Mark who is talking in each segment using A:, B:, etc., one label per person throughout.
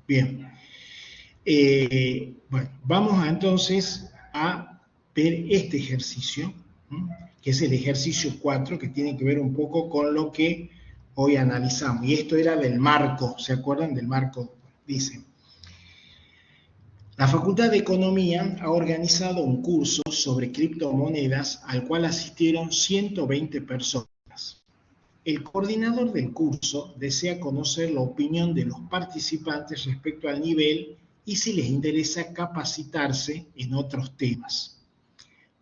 A: Bien. Bueno, vamos entonces a ver este ejercicio, que es el ejercicio 4, que tiene que ver un poco con lo que hoy analizamos. Y esto era del marco, ¿se acuerdan del marco? Dice, la Facultad de Economía ha organizado un curso sobre criptomonedas al cual asistieron 120 personas. El coordinador del curso desea conocer la opinión de los participantes respecto al nivel y si les interesa capacitarse en otros temas.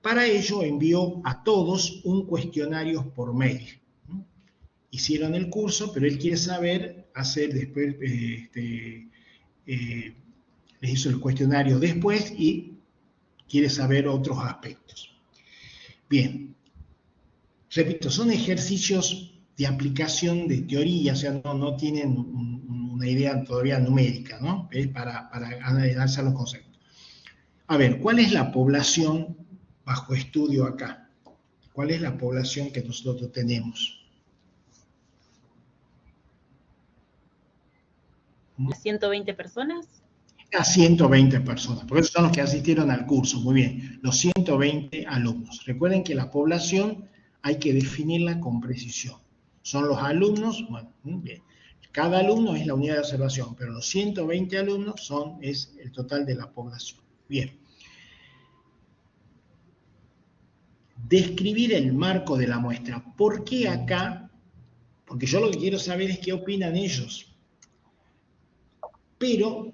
A: Para ello envió a todos un cuestionario por mail. Hicieron el curso, pero él quiere saber, hacer después, les hizo el cuestionario después y quiere saber otros aspectos. Bien, repito, son ejercicios de aplicación de teoría, o sea, no tienen una idea todavía numérica, ¿no? Para analizar los conceptos. A ver, ¿cuál es la población bajo estudio acá? ¿Cuál es la población que nosotros tenemos?
B: ¿Las 120 personas?
A: A 120 personas, porque esos son los que asistieron al curso, muy bien, los 120 alumnos. Recuerden que la población hay que definirla con precisión. Son los alumnos, bueno, bien. Cada alumno es la unidad de observación, pero los 120 alumnos es el total de la población. Bien. Describir el marco de la muestra. ¿Por qué acá? Porque yo lo que quiero saber es qué opinan ellos. Pero,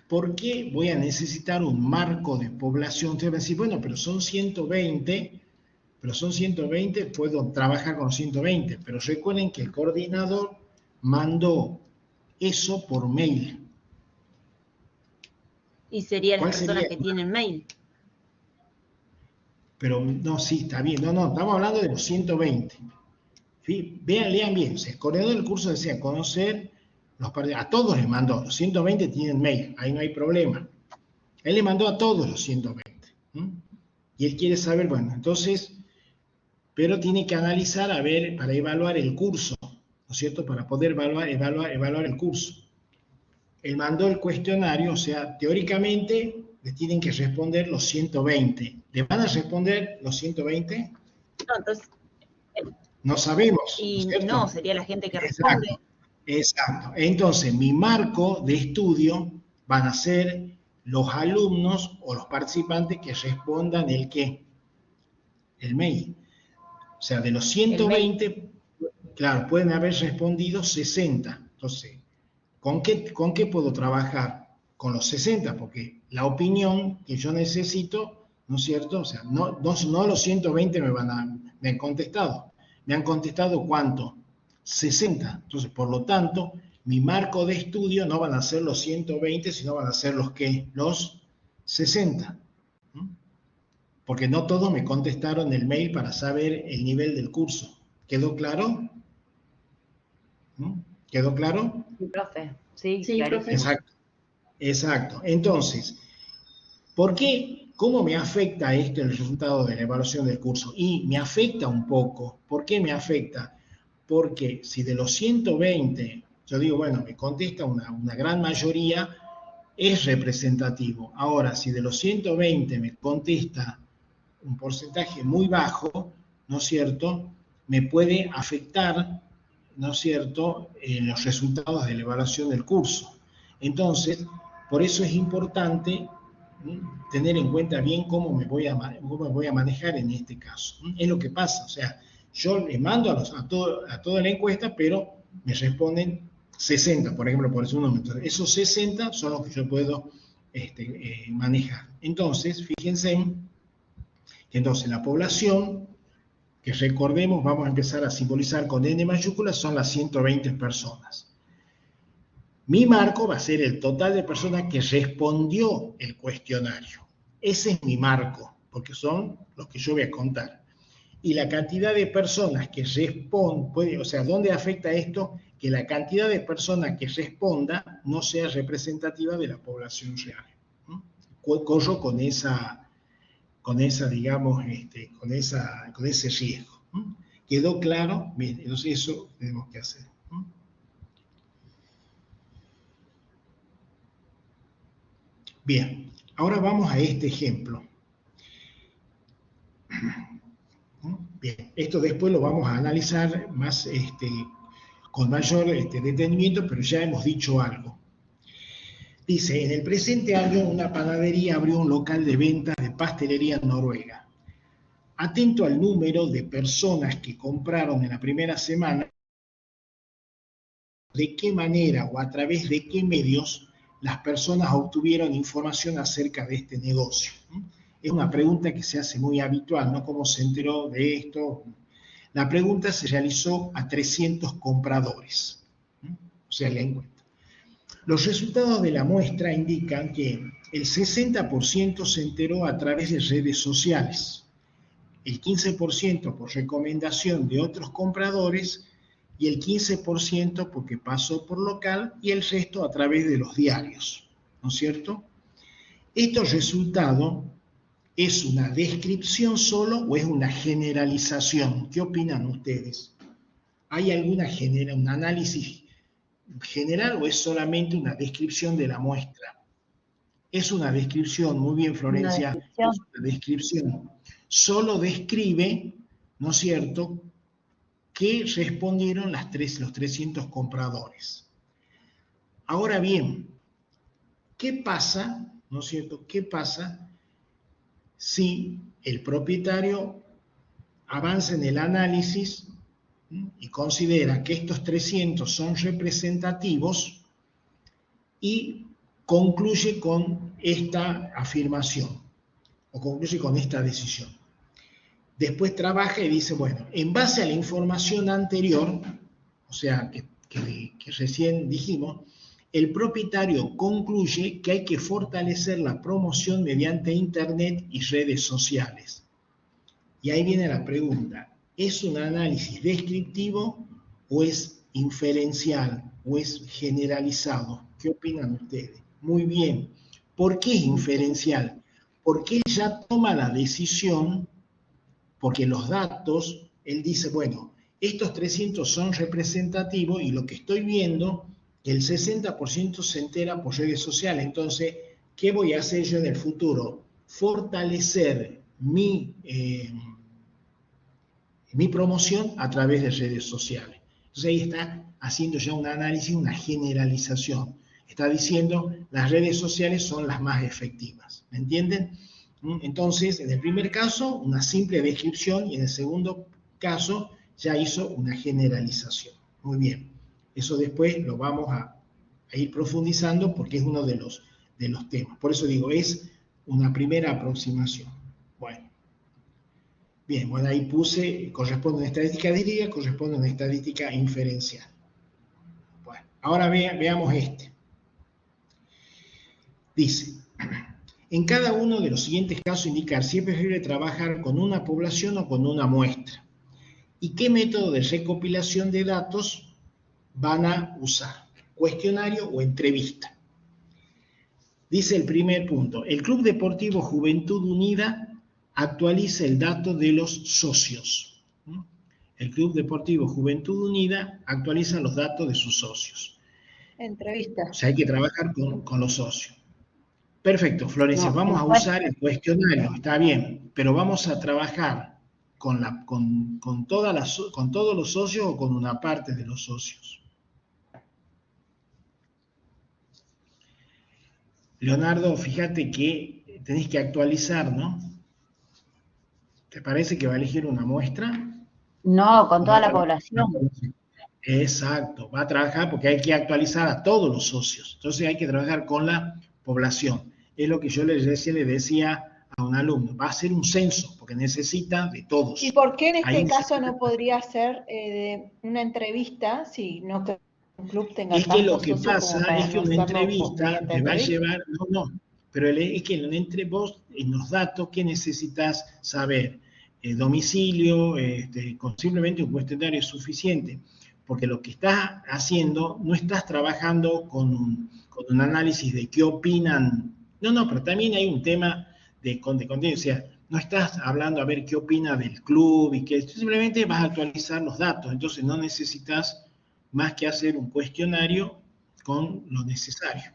A: ¿por qué voy a necesitar un marco de población? Ustedes van a decir, bueno, pero son 120, puedo trabajar con 120, pero recuerden que el coordinador mandó eso por mail.
B: Y serían las personas que tienen mail.
A: Pero no, sí, está bien. No, estamos hablando de los 120. ¿Sí? Lean bien. O sea, el coordinador del curso desea conocer a todos les mandó. Los 120 tienen mail, ahí no hay problema. Él le mandó a todos los 120. Y él quiere saber, bueno, entonces, pero tiene que analizar, a ver, para evaluar el curso, ¿no es cierto? Para poder evaluar el curso. Él mandó el cuestionario, o sea, teóricamente le tienen que responder los 120. ¿Le van a responder los 120?
B: No, entonces...
A: No sabemos.
B: Y
A: ¿cierto?
B: No, sería la gente que responde.
A: Exacto. Entonces, mi marco de estudio van a ser los alumnos o los participantes que respondan el ¿qué? El mail. O sea, de los 120, claro, pueden haber respondido 60. Entonces, ¿con qué puedo trabajar? Con los 60, porque la opinión que yo necesito, ¿no es cierto? O sea, no los 120 me han contestado. ¿Me han contestado cuánto? 60. Entonces, por lo tanto, mi marco de estudio no van a ser los 120, sino van a ser los ¿qué? Los 60. Porque no todos me contestaron el mail para saber el nivel del curso. ¿Quedó claro? ¿Quedó claro?
B: Sí, profe. Sí,
C: profe.
A: Exacto. Entonces, ¿por qué? ¿Cómo me afecta esto el resultado de la evaluación del curso? Y me afecta un poco. ¿Por qué me afecta? Porque si de los 120, yo digo, bueno, me contesta una gran mayoría, es representativo. Ahora, si de los 120 me contesta un porcentaje muy bajo, ¿no es cierto?, me puede afectar, ¿no es cierto?, los resultados de la evaluación del curso. Entonces, por eso es importante tener en cuenta bien cómo me voy a manejar en este caso. Es lo que pasa, o sea, yo le mando a toda la encuesta, pero me responden 60, por ejemplo, por ese número. Esos 60 son los que yo puedo manejar. Entonces, fíjense que entonces la población, que recordemos, vamos a empezar a simbolizar con N mayúscula, son las 120 personas. Mi marco va a ser el total de personas que respondió el cuestionario. Ese es mi marco, porque son los que yo voy a contar. Y la cantidad de personas que responden, o sea, ¿dónde afecta esto? Que la cantidad de personas que responda no sea representativa de la población real. Corro con esa, digamos, con ese riesgo. ¿Quedó claro? Bien, entonces eso tenemos que hacer. Bien, ahora vamos a este ejemplo. Bien, esto después lo vamos a analizar más, con mayor detenimiento, pero ya hemos dicho algo. Dice, en el presente año una panadería abrió un local de ventas de pastelería en Noruega. Atento al número de personas que compraron en la primera semana, de qué manera o a través de qué medios las personas obtuvieron información acerca de este negocio. Es una pregunta que se hace muy habitual, ¿no? ¿Cómo se enteró de esto? La pregunta se realizó a 300 compradores. O sea, la encuesta. Los resultados de la muestra indican que el 60% se enteró a través de redes sociales, el 15% por recomendación de otros compradores y el 15% porque pasó por local y el resto a través de los diarios, ¿no es cierto? ¿Este resultado es una descripción solo o es una generalización? ¿Qué opinan ustedes? ¿Hay un análisis general o es solamente una descripción de la muestra? Es una descripción, muy bien Florencia, es una descripción. Solo describe, ¿no es cierto?, que respondieron los 300 compradores. Ahora bien, ¿qué pasa, ¿no es cierto?, qué pasa si el propietario avanza en el análisis y considera que estos 300 son representativos y concluye con esta afirmación o concluye con esta decisión? Después trabaja y dice, bueno, en base a la información anterior, o sea, que recién dijimos, el propietario concluye que hay que fortalecer la promoción mediante Internet y redes sociales. Y ahí viene la pregunta, ¿es un análisis descriptivo o es inferencial o es generalizado? ¿Qué opinan ustedes? Muy bien. ¿Por qué es inferencial? Porque él ya toma la decisión, porque los datos, él dice, bueno, estos 300 son representativos y lo que estoy viendo, el 60% se entera por redes sociales. Entonces, ¿qué voy a hacer yo en el futuro? Fortalecer mi promoción a través de redes sociales. Entonces ahí está haciendo ya un análisis, una generalización. Está diciendo las redes sociales son las más efectivas. ¿Me entienden? Entonces, en el primer caso, una simple descripción y en el segundo caso ya hizo una generalización. Muy bien. Eso después lo vamos a ir profundizando porque es uno de los temas. Por eso digo, es una primera aproximación. Bueno. Bien, bueno, ahí puse, corresponde a una estadística diría, corresponde a una estadística inferencial. Bueno, ahora veamos este. Dice, en cada uno de los siguientes casos indicar si es preferible trabajar con una población o con una muestra. ¿Y qué método de recopilación de datos van a usar? ¿Cuestionario o entrevista? Dice el primer punto, el Club Deportivo Juventud Unida actualiza el dato de los socios. El Club Deportivo Juventud Unida actualiza los datos de sus socios.
C: Entrevista.
A: O sea, hay que trabajar con los socios. Perfecto, Florencia, vamos a usar el cuestionario, está bien, pero vamos a trabajar con todos los socios o con una parte de los socios. Leonardo, fíjate que tenés que actualizar, ¿no? ¿Te parece que va a elegir una muestra?
B: No, con toda la población.
A: Exacto, va a trabajar porque hay que actualizar a todos los socios. Entonces hay que trabajar con la población. Es lo que yo le decía a un alumno. Va a ser un censo porque necesita de todos.
C: ¿Y por qué en este caso no podría ser una entrevista si no que un club tenga
A: tantos socios? Es que lo que pasa es que una entrevista te va a llevar... No, pero es que entre vos, en los datos, ¿qué necesitas saber? Domicilio, simplemente un cuestionario es suficiente. Porque lo que estás haciendo, no estás trabajando con un análisis de qué opinan. No, pero también hay un tema de contenido. O sea, no estás hablando a ver qué opina del club y que simplemente vas a actualizar los datos. Entonces no necesitas más que hacer un cuestionario con lo necesario.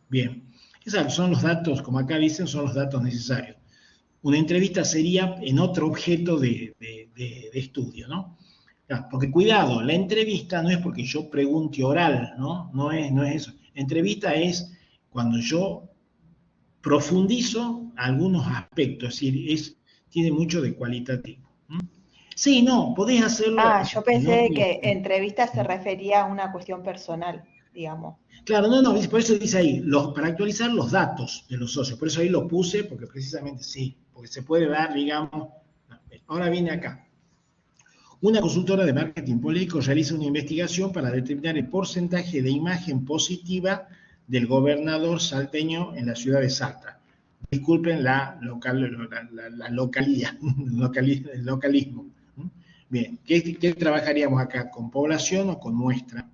A: Bien. Exacto, son los datos, como acá dicen, son los datos necesarios. Una entrevista sería en otro objeto de estudio, ¿no? Claro, porque cuidado, la entrevista no es porque yo pregunte oral, ¿no? No es eso. La entrevista es cuando yo profundizo algunos aspectos, es decir, tiene mucho de cualitativo. ¿Mm? Sí, no, podés hacerlo
C: Ah, yo
A: en
C: pensé
A: otro.
C: de que entrevista se refería a una cuestión personal, digamos.
A: Claro, no, por eso dice ahí, para actualizar los datos de los socios, por eso ahí lo puse, porque precisamente sí, porque se puede dar, digamos, ahora viene acá. Una consultora de marketing político realiza una investigación para determinar el porcentaje de imagen positiva del gobernador salteño en la ciudad de Salta. Disculpen la localía, el localismo. Bien, ¿qué trabajaríamos acá? ¿Con población o con muestra?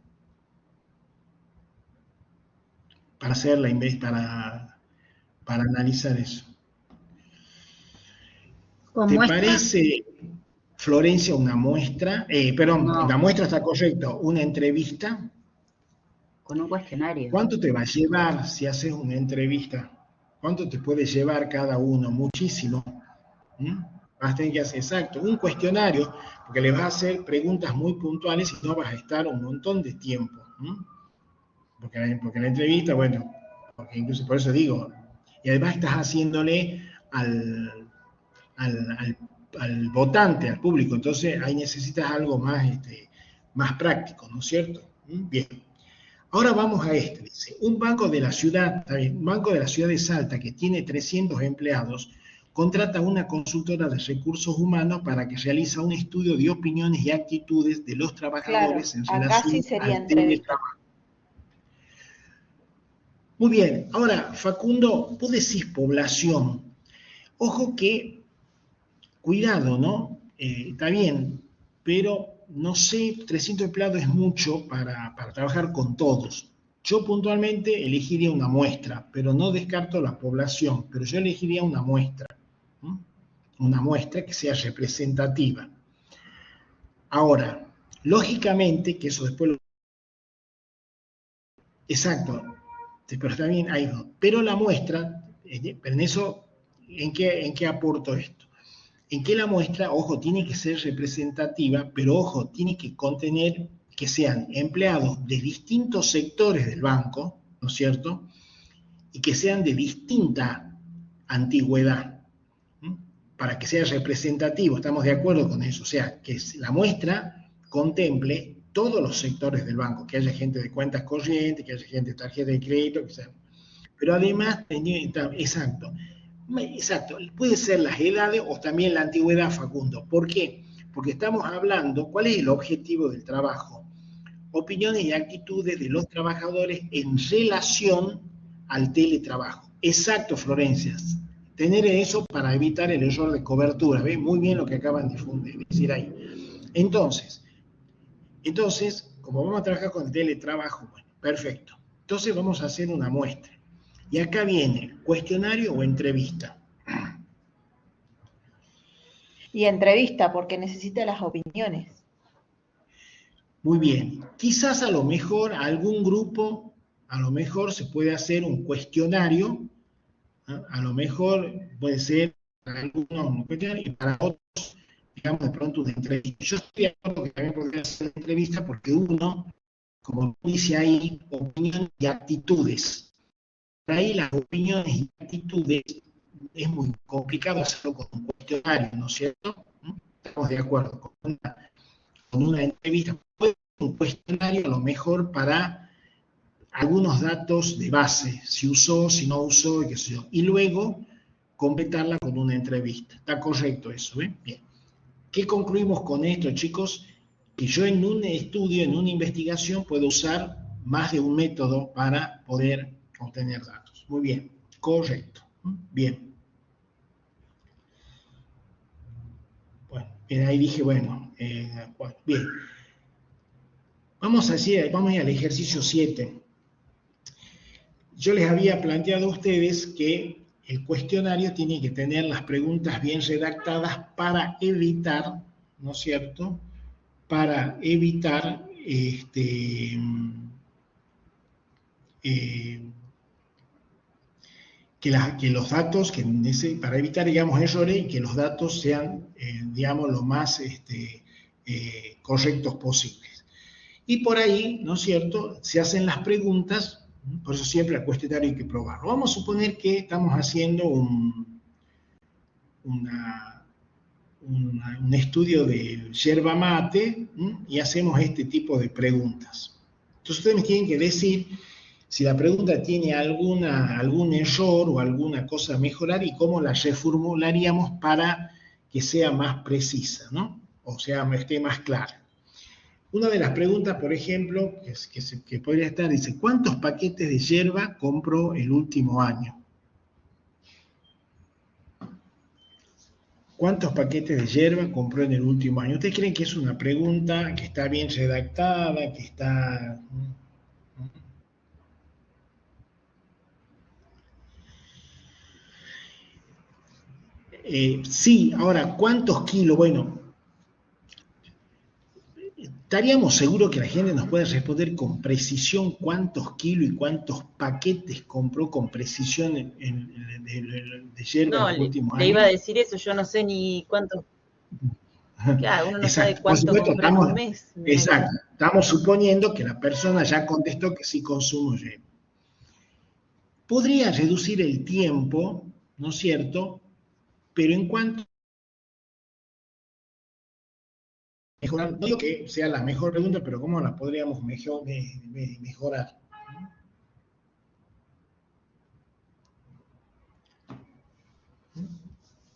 A: Para hacer para analizar eso.
B: ¿Con
A: ¿Te
B: muestra?
A: parece, Florencia, una muestra? Perdón,
B: No,
A: la muestra está correcta. Una entrevista.
B: con un cuestionario.
A: ¿Cuánto te va a llevar si haces una entrevista? ¿Cuánto te puede llevar cada uno? Muchísimo. ¿Mm? Vas a tener que hacer, exacto, un cuestionario, porque le vas a hacer preguntas muy puntuales y no vas a estar un montón de tiempo. ¿Mm? Porque la entrevista, bueno, porque incluso por eso digo, y además estás haciéndole al, al, al votante, al público, entonces ahí necesitas algo más práctico, ¿no es cierto? Bien. Ahora vamos a este, dice, un banco de la ciudad, un banco de la ciudad de Salta que tiene 300 empleados, contrata una consultora de recursos humanos para que realice un estudio de opiniones y actitudes de los
C: Claro,
A: trabajadores en
C: acá sí
A: relación
C: sería
A: al
C: entrevista.
A: teletrabajo. Muy bien, ahora, Facundo, vos decís población. Ojo que, cuidado, ¿no? Está bien, pero no sé, 300 empleados es mucho para trabajar con todos. Yo puntualmente elegiría una muestra, pero no descarto la población, pero yo elegiría una muestra, ¿m? Una muestra que sea representativa. Ahora, lógicamente, que eso después lo... Exacto, pero está bien, ahí no. Pero la muestra, pero en eso, ¿en qué aporto esto? En que la muestra, ojo, tiene que ser representativa, pero ojo, tiene que contener que sean empleados de distintos sectores del banco, ¿no es cierto? Y que sean de distinta antigüedad, ¿m? Para que sea representativo, estamos de acuerdo con eso, o sea, que la muestra contemple todos los sectores del banco, que haya gente de cuentas corrientes, que haya gente de tarjeta de crédito, que sea. Pero además, exacto, exacto, puede ser las edades o también la antigüedad, Facundo. ¿Por qué? Porque estamos hablando, ¿cuál es el objetivo del trabajo? Opiniones y actitudes de los trabajadores en relación al teletrabajo. Exacto, Florencia. Tener eso para evitar el error de cobertura. ¿Ves? Muy bien lo que acaban de decir ahí. Entonces, como vamos a trabajar con el teletrabajo, bueno, perfecto. Entonces vamos a hacer una muestra. Y acá viene, cuestionario o entrevista.
C: Y entrevista, porque necesita las opiniones.
A: Muy bien. Quizás a lo mejor a algún grupo, a lo mejor se puede hacer un cuestionario, ¿no? A lo mejor puede ser para algunos un cuestionario y para otros, digamos, de pronto una entrevista. Yo estoy de acuerdo que también podría ser una entrevista porque uno, como dice ahí, opinión y actitudes. Por ahí las opiniones y actitudes es muy complicado hacerlo con un cuestionario, ¿no es cierto? Estamos de acuerdo. Con una entrevista, un cuestionario a lo mejor para algunos datos de base, si usó, si no usó, y qué sé yo. Y luego completarla con una entrevista. Está correcto eso, ¿eh? Bien. ¿Qué concluimos con esto, chicos? Que yo en un estudio, en una investigación, puedo usar más de un método para poder obtener datos. Muy bien, correcto. Bien. Bueno, bien, ahí dije, bueno, bien. Vamos a ir al ejercicio 7. Yo les había planteado a ustedes que el cuestionario tiene que tener las preguntas bien redactadas para evitar, ¿no es cierto? Para evitar eh, que los datos, para evitar, digamos, errores y que los datos sean, digamos, lo más correctos posibles. Y por ahí, ¿no es cierto?, se hacen las preguntas, por eso siempre el cuestionario hay que probarlo. Vamos a suponer que estamos haciendo un estudio de yerba mate, y hacemos este tipo de preguntas. Entonces ustedes me tienen que decir si la pregunta tiene algún error o alguna cosa a mejorar y cómo la reformularíamos para que sea más precisa, ¿no? O sea, esté más clara. Una de las preguntas, por ejemplo, que podría estar, dice, ¿cuántos paquetes de yerba compró el último año? ¿Cuántos paquetes de yerba compró en el último año? ¿Ustedes creen que es una pregunta que está bien redactada, que está... sí, ahora, ¿cuántos kilos? Bueno, estaríamos seguros que la gente nos puede responder con precisión cuántos kilos y cuántos paquetes compró con precisión de yerba en los últimos años.
B: Le iba a decir eso, yo no sé ni cuántos. Claro, uno no
A: Exacto.
B: sabe cuánto compra en un mes.
A: Exacto. Estamos suponiendo que la persona ya contestó que sí consumo yerba. Podría reducir el tiempo, ¿no es cierto? Pero en cuanto mejorar, no digo que sea la mejor pregunta, pero ¿cómo la podríamos mejorar?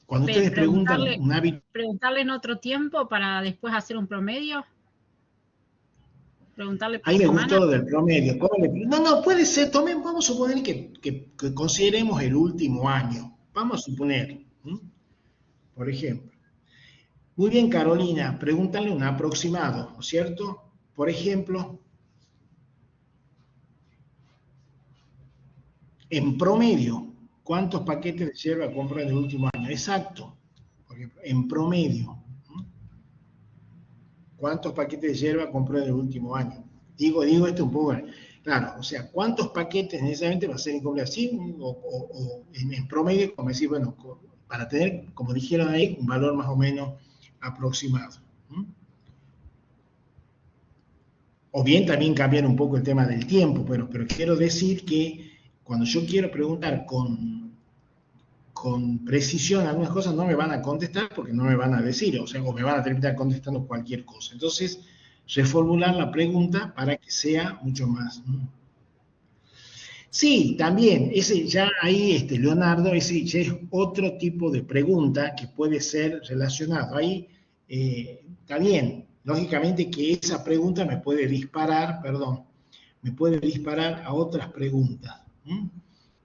A: Cuando ustedes preguntan un hábito...
D: ¿Preguntarle en otro tiempo para después hacer un promedio? ¿Preguntarle por
A: Ahí me
D: semana?
A: gustó lo del promedio. No, puede ser, vamos a suponer que consideremos el último año. Vamos a suponer, por ejemplo. Muy bien, Carolina, pregúntale un aproximado, ¿no es cierto? Por ejemplo, en promedio, ¿cuántos paquetes de yerba compró en el último año? Exacto, por ejemplo, en promedio. ¿Cuántos paquetes de yerba compró en el último año? Digo esto un poco, claro, o sea, ¿cuántos paquetes necesariamente va a ser incompleto? ¿Sí? O en promedio, como decir, bueno, para tener, como dijeron ahí, un valor más o menos aproximado. O bien también cambiar un poco el tema del tiempo, pero quiero decir que cuando yo quiero preguntar con precisión algunas cosas, no me van a contestar porque no me van a decir, o sea, o me van a terminar contestando cualquier cosa. Entonces, reformular la pregunta para que sea mucho más. Sí, también, ese ya ahí, Leonardo, ese ya es otro tipo de pregunta que puede ser relacionado. Ahí está bien, lógicamente que esa pregunta me puede disparar a otras preguntas.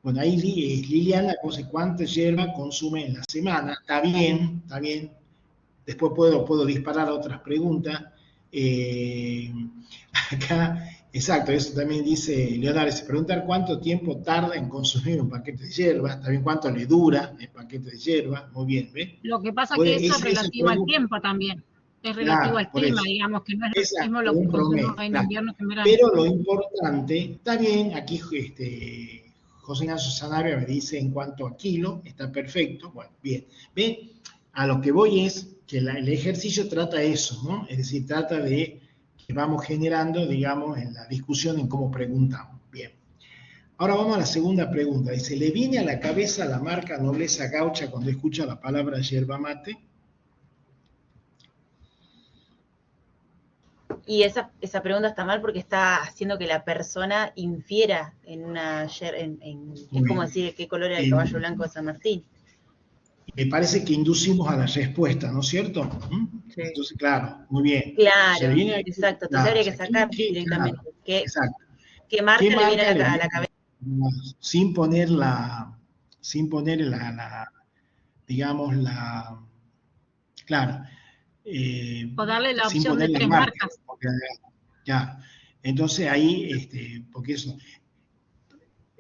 A: Bueno, ahí Liliana, ¿cuánto yerba consume en la semana? Está bien. Después puedo disparar a otras preguntas. Acá, exacto, eso también dice Leonardo, se preguntar cuánto tiempo tarda en consumir un paquete de yerba, también cuánto le dura el paquete de yerba, muy bien, ¿ves?
D: Lo que pasa es que eso es relativo al tiempo también, es relativo al clima, digamos, que no es lo mismo lo que consumimos en invierno que en verano.
A: Pero lo importante, está bien, aquí José Ignacio Sanabria me dice en cuanto a kilo, está perfecto, bueno, bien, ¿ven? A lo que voy es que el ejercicio trata eso, ¿no? Es decir, trata de que vamos generando, digamos, en la discusión en cómo preguntamos. Bien. Ahora vamos a la segunda pregunta. Dice, ¿le viene a la cabeza la marca Nobleza Gaucha cuando escucha la palabra yerba mate?
B: Y esa pregunta está mal porque está haciendo que la persona infiera en una... es como decir qué color era el caballo blanco de San Martín.
A: Me parece que inducimos a la respuesta, ¿no es cierto? Sí. Entonces, claro, muy bien.
B: Claro, exacto. Entonces habría que sacar directamente.
A: Claro, exacto.
B: ¿Qué marca le viene a la cabeza?
A: Sin poner digamos, claro.
D: O darle la opción de 3 marcas.
A: Ya. Entonces ahí, porque eso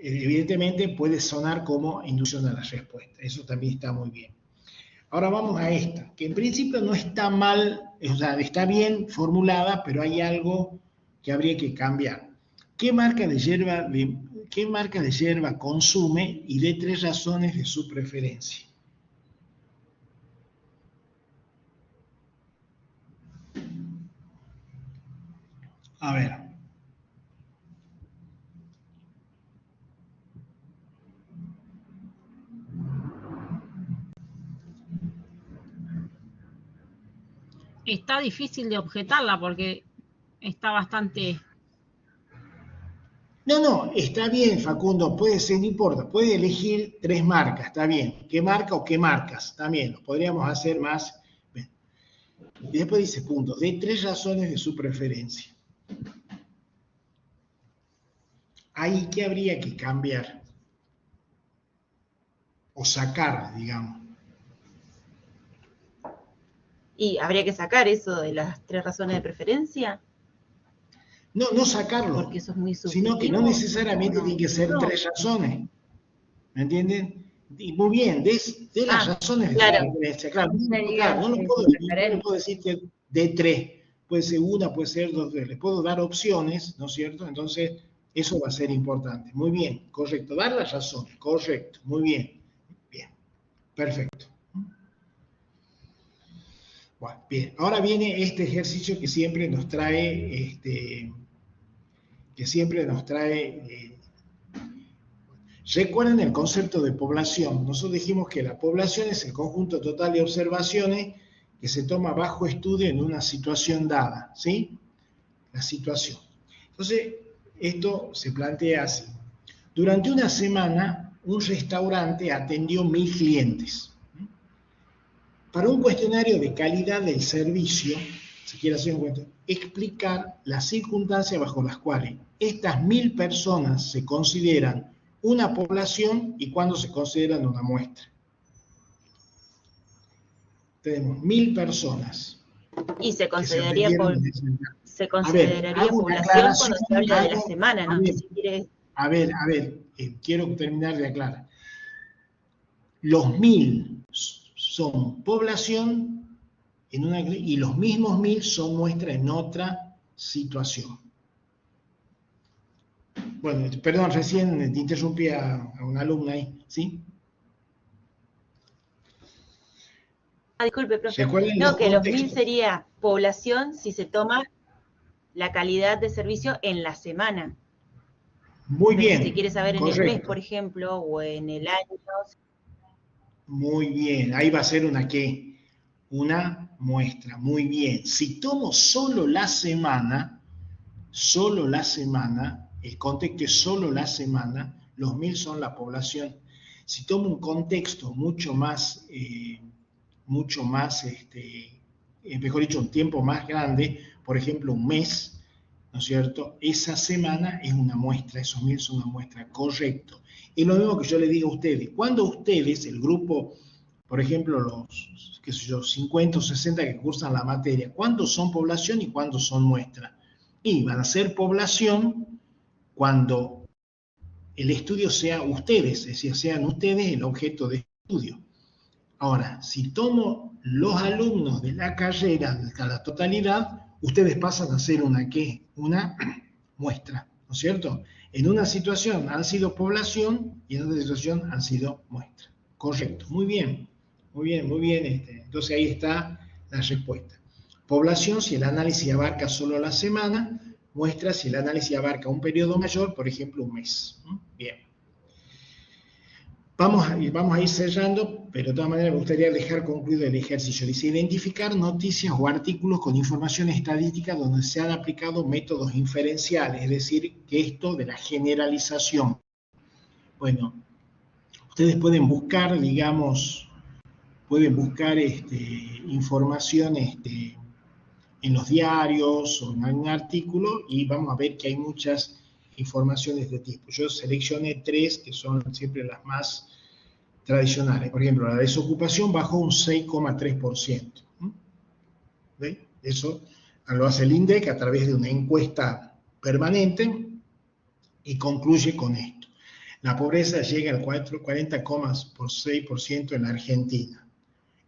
A: evidentemente puede sonar como inducción a la respuesta. Eso también está muy bien. Ahora vamos a esta, que en principio no está mal, o sea, está bien formulada, pero hay algo que habría que cambiar. ¿Qué marca de yerba qué marca de yerba consume y dé 3 razones de su preferencia. A ver.
D: Está difícil de objetarla porque está bastante...
A: No, está bien, Facundo, puede ser, no importa, puede elegir 3 marcas, está bien. ¿Qué marca o qué marcas? También, lo podríamos hacer más. Bien. Y después dice, punto, de 3 razones de su preferencia. Ahí, ¿qué habría que cambiar? O sacar, digamos.
B: Y habría que sacar eso de las 3 razones de preferencia.
A: No sacarlo,
B: porque eso es muy subjetivo,
A: sino que no necesariamente tiene que ser 3 razones. ¿Me entienden? Y muy bien, de las razones de su preferencia. Claro, no lo puedo decir que de 3. Puede ser 1, puede ser 2, le puedo dar opciones, ¿no es cierto? Entonces, eso va a ser importante. Muy bien, correcto. Dar las razones, correcto. Muy bien. Bien, perfecto. Bueno, bien. Ahora viene este ejercicio que siempre nos trae, recuerden el concepto de población. Nosotros dijimos que la población es el conjunto total de observaciones que se toma bajo estudio en una situación dada, ¿sí? La situación. Entonces, esto se plantea así. Durante una semana, un restaurante atendió 1000 clientes. Para un cuestionario de calidad del servicio, si quiere hacer un cuento, explicar las circunstancias bajo las cuales estas 1000 personas se consideran una población y cuándo se consideran una muestra. Tenemos 1000 personas.
B: Y se consideraría población cuando se habla de la semana, ¿no?
A: A ver, quiero terminar de aclarar. Los 1000 son población y los mismos 1000 son muestra en otra situación. Bueno, perdón, recién te interrumpí a una alumna ahí, ¿sí?
B: Disculpe, profe. No, que los 1000 sería población si se toma la calidad de servicio en la semana.
A: Muy bien.
B: Si se quiere saber en el mes, por ejemplo, o en el año.
A: Muy bien. Ahí va a ser una ¿qué? Una muestra. Muy bien. Si tomo solo la semana, el contexto es solo la semana, los 1000 son la población. Si tomo un contexto mucho más, mejor dicho, un tiempo más grande, por ejemplo, un mes, ¿no es cierto? Esa semana es una muestra, esos 1000 son una muestra, correcto. Es lo mismo que yo le digo a ustedes. Cuando ustedes, el grupo, por ejemplo, los, 50 o 60 que cursan la materia, ¿cuándo son población y cuándo son muestra? Y van a ser población cuando el estudio sea ustedes, es decir, sean ustedes el objeto de estudio. Ahora, si tomo los alumnos de la carrera a la totalidad, ustedes pasan a ser una ¿qué? Una muestra, ¿no es cierto? En una situación han sido población y en otra situación han sido muestra. Correcto, muy bien. Entonces ahí está la respuesta. Población si el análisis abarca solo la semana, muestra si el análisis abarca un periodo mayor, por ejemplo un mes. Bien. Vamos a ir cerrando, pero de todas maneras me gustaría dejar concluido el ejercicio. Dice, identificar noticias o artículos con información estadística donde se han aplicado métodos inferenciales, es decir, que esto de la generalización. Bueno, ustedes pueden buscar, digamos, información en los diarios o en algún artículo y vamos a ver que hay muchas informaciones de tipo. Yo seleccioné 3 que son siempre las más tradicionales. Por ejemplo, la desocupación bajó un 6,3%. ¿Ve? Eso lo hace el INDEC a través de una encuesta permanente y concluye con esto. La pobreza llega al 40,6% en la Argentina.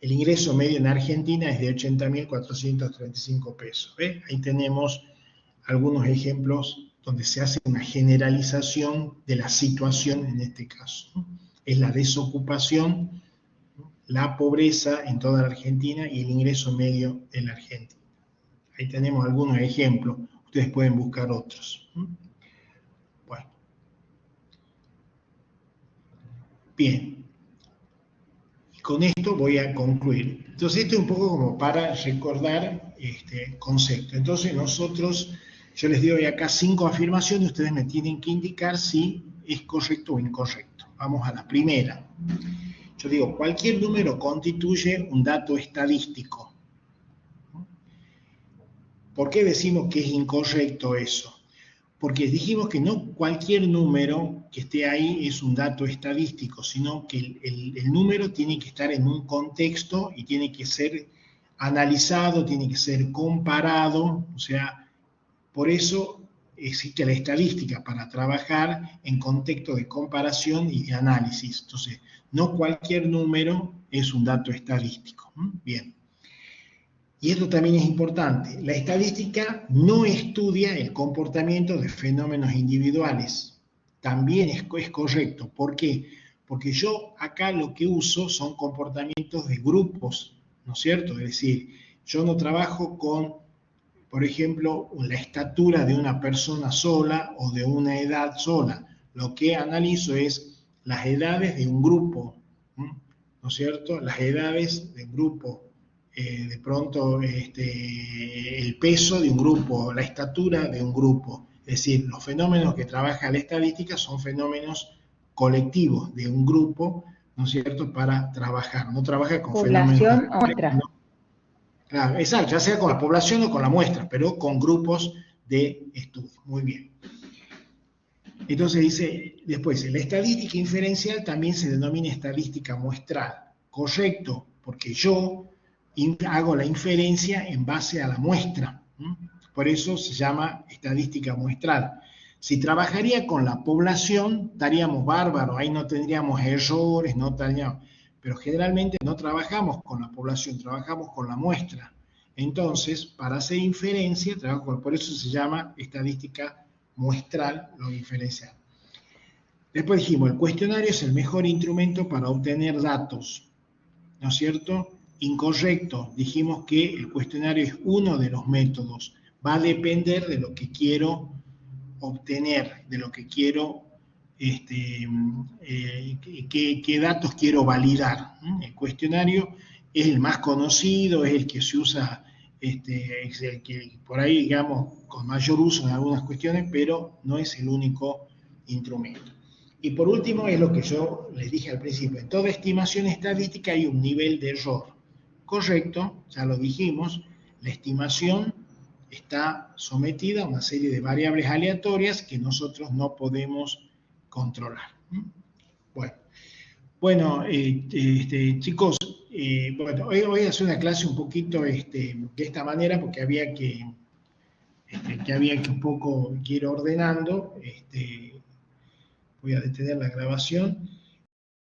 A: El ingreso medio en Argentina es de 80.435 pesos. ¿Ve? Ahí tenemos algunos ejemplos donde se hace una generalización de la situación en este caso, ¿no? Es la desocupación, la pobreza en toda la Argentina y el ingreso medio en la Argentina. Ahí tenemos algunos ejemplos, ustedes pueden buscar otros. Bueno. Bien. Y con esto voy a concluir. Entonces, esto es un poco como para recordar este concepto. Entonces, yo les doy acá 5 afirmaciones, ustedes me tienen que indicar si es correcto o incorrecto. Vamos a la primera. Yo digo, cualquier número constituye un dato estadístico. ¿Por qué decimos que es incorrecto eso? Porque dijimos que no cualquier número que esté ahí es un dato estadístico, sino que el número tiene que estar en un contexto y tiene que ser analizado, tiene que ser comparado, o sea, por eso existe la estadística, para trabajar en contexto de comparación y de análisis. Entonces, no cualquier número es un dato estadístico. Bien. Y esto también es importante. La estadística no estudia el comportamiento de fenómenos individuales. También es correcto. ¿Por qué? Porque yo acá lo que uso son comportamientos de grupos, ¿no es cierto? Es decir, yo no trabajo con, por ejemplo, la estatura de una persona sola o de una edad sola. Lo que analizo es las edades de un grupo, ¿no es cierto? Las edades de un grupo. De pronto el peso de un grupo, la estatura de un grupo. Es decir, los fenómenos que trabaja la estadística son fenómenos colectivos de un grupo, ¿no es cierto?, para trabajar. No trabaja con
C: población
A: fenómenos...
C: o muestra.
A: No. Claro, exacto, ya sea con la población o con la muestra, pero con grupos de estudio. Muy bien. Entonces dice, después, la estadística inferencial también se denomina estadística muestral. Correcto, porque yo hago la inferencia en base a la muestra. Por eso se llama estadística muestral. Si trabajaría con la población, estaríamos bárbaros, ahí no tendríamos errores, no tendríamos... Pero generalmente no trabajamos con la población, trabajamos con la muestra. Entonces, para hacer inferencia, por eso se llama estadística muestral, lo diferencial. Después dijimos, el cuestionario es el mejor instrumento para obtener datos, ¿no es cierto? Incorrecto, dijimos que el cuestionario es uno de los métodos, va a depender de lo que quiero obtener, de lo que quiero, qué datos quiero validar. El cuestionario es el más conocido, es el que se usa, es el que por ahí, digamos, con mayor uso en algunas cuestiones, pero no es el único instrumento. Y por último, es lo que yo les dije al principio, en toda estimación estadística hay un nivel de error. Correcto, ya lo dijimos, la estimación está sometida a una serie de variables aleatorias que nosotros no podemos controlar. Bueno, chicos, bueno, hoy hacer una clase un poquito de esta manera porque había que un poco ir ordenando. Voy a detener la grabación.